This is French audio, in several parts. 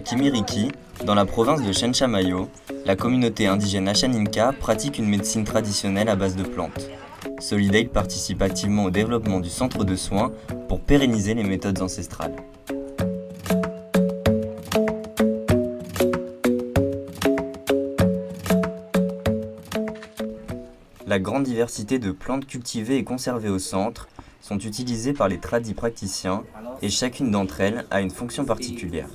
Kimiriki, dans la province de Chenchamayo, la communauté indigène Ashaninka pratique une médecine traditionnelle à base de plantes. Solidate participe activement au développement du centre de soins pour pérenniser les méthodes ancestrales. La grande diversité de plantes cultivées et conservées au centre sont utilisées par les praticiens et chacune d'entre elles a une fonction particulière.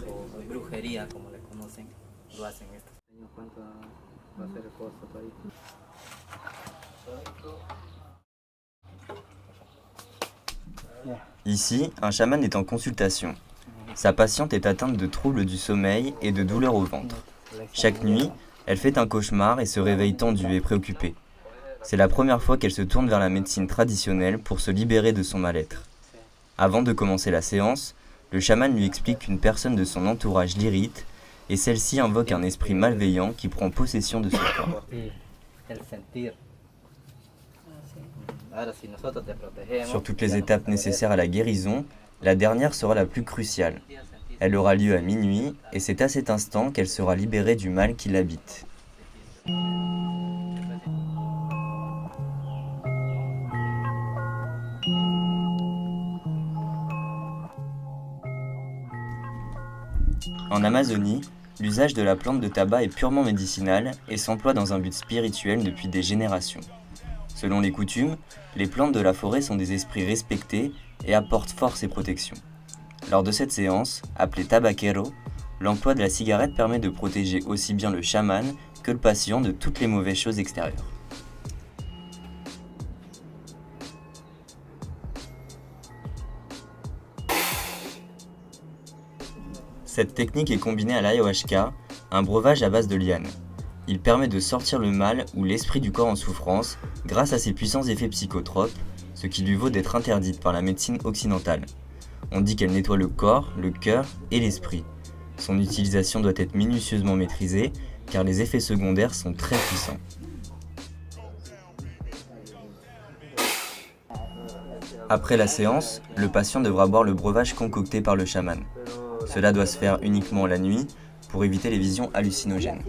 Ici, un chaman est en consultation. Sa patiente est atteinte de troubles du sommeil et de douleurs au ventre. Chaque nuit, elle fait un cauchemar et se réveille tendue et préoccupée. C'est la première fois qu'elle se tourne vers la médecine traditionnelle pour se libérer de son mal-être. Avant de commencer la séance, le chaman lui explique qu'une personne de son entourage l'irrite et celle-ci invoque un esprit malveillant qui prend possession de son corps. Sur toutes les étapes nécessaires à la guérison, la dernière sera la plus cruciale. Elle aura lieu à minuit et c'est à cet instant qu'elle sera libérée du mal qui l'habite. En Amazonie, l'usage de la plante de tabac est purement médicinal et s'emploie dans un but spirituel depuis des générations. Selon les coutumes, les plantes de la forêt sont des esprits respectés et apportent force et protection. Lors de cette séance, appelée tabaquero, l'emploi de la cigarette permet de protéger aussi bien le chaman que le patient de toutes les mauvaises choses extérieures. Cette technique est combinée à l'ayahuasca, un breuvage à base de lianes. Il permet de sortir le mal ou l'esprit du corps en souffrance grâce à ses puissants effets psychotropes, ce qui lui vaut d'être interdite par la médecine occidentale. On dit qu'elle nettoie le corps, le cœur et l'esprit. Son utilisation doit être minutieusement maîtrisée car les effets secondaires sont très puissants. Après la séance, le patient devra boire le breuvage concocté par le chaman. Cela doit se faire uniquement la nuit pour éviter les visions hallucinogènes.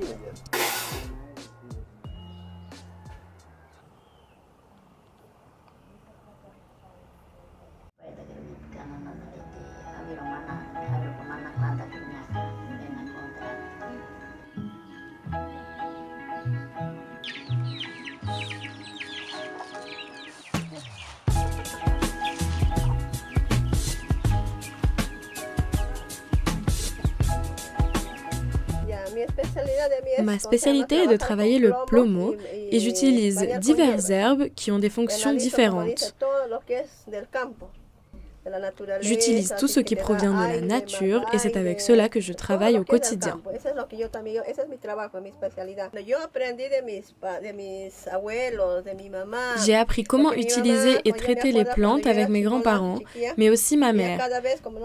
Ma spécialité est de travailler le plomo et j'utilise diverses herbes qui ont des fonctions différentes. J'utilise tout ce qui provient de la nature et c'est avec cela que je travaille au quotidien. J'ai appris comment utiliser et traiter les plantes avec mes grands-parents, mais aussi ma mère.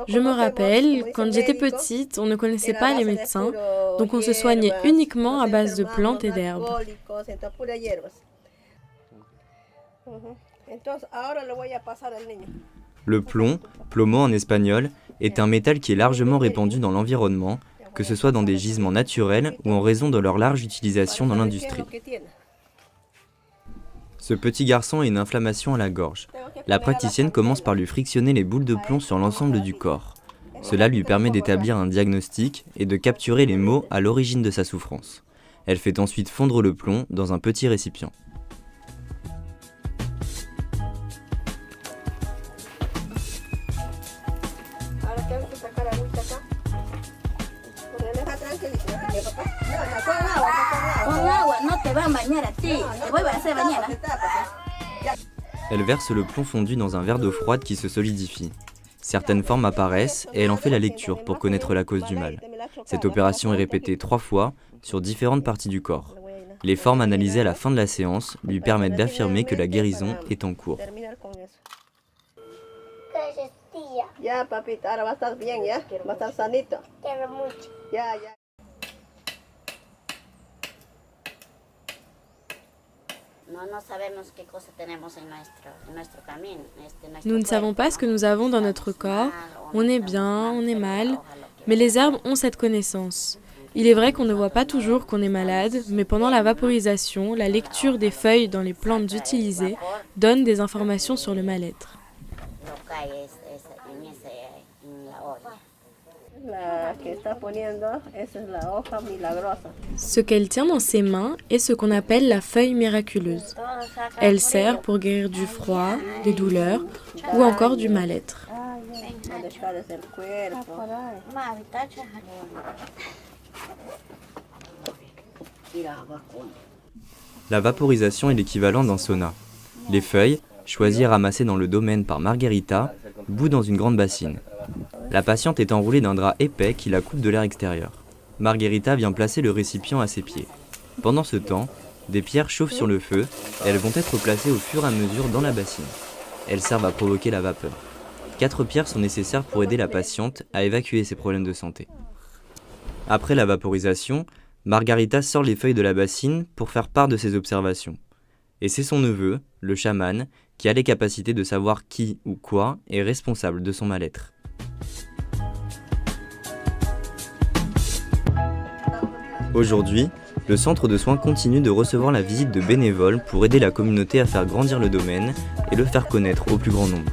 Je me rappelle, quand j'étais petite, on ne connaissait pas les médecins, donc on se soignait uniquement à base de plantes et d'herbes. Le plomb, plomo en espagnol, est un métal qui est largement répandu dans l'environnement, que ce soit dans des gisements naturels ou en raison de leur large utilisation dans l'industrie. Ce petit garçon a une inflammation à la gorge. La praticienne commence par lui frictionner les boules de plomb sur l'ensemble du corps. Cela lui permet d'établir un diagnostic et de capturer les maux à l'origine de sa souffrance. Elle fait ensuite fondre le plomb dans un petit récipient. Elle verse le plomb fondu dans un verre d'eau froide qui se solidifie. Certaines formes apparaissent et elle en fait la lecture pour connaître la cause du mal. Cette opération est répétée 3 fois sur différentes parties du corps. Les formes analysées à la fin de la séance lui permettent d'affirmer que la guérison est en cours. Nous ne savons pas ce que nous avons dans notre corps. On est bien, on est mal, Mais les herbes ont cette connaissance. Il est vrai qu'on ne voit pas toujours qu'on est malade, mais pendant la vaporisation, la lecture des feuilles dans les plantes utilisées donne des informations sur le mal-être. Ce qu'elle tient dans ses mains est ce qu'on appelle la feuille miraculeuse. Elle sert pour guérir du froid, des douleurs ou encore du mal-être. La vaporisation est l'équivalent d'un sauna. Les feuilles, choisies et ramassées dans le domaine par Margherita, bouent dans une grande bassine. La patiente est enroulée d'un drap épais qui la coupe de l'air extérieur. Margherita vient placer le récipient à ses pieds. Pendant ce temps, des pierres chauffent sur le feu et elles vont être placées au fur et à mesure dans la bassine. Elles servent à provoquer la vapeur. 4 pierres sont nécessaires pour aider la patiente à évacuer ses problèmes de santé. Après la vaporisation, Margherita sort les feuilles de la bassine pour faire part de ses observations. Et c'est son neveu, le chaman, qui a les capacités de savoir qui ou quoi est responsable de son mal-être. Aujourd'hui, le centre de soins continue de recevoir la visite de bénévoles pour aider la communauté à faire grandir le domaine et le faire connaître au plus grand nombre.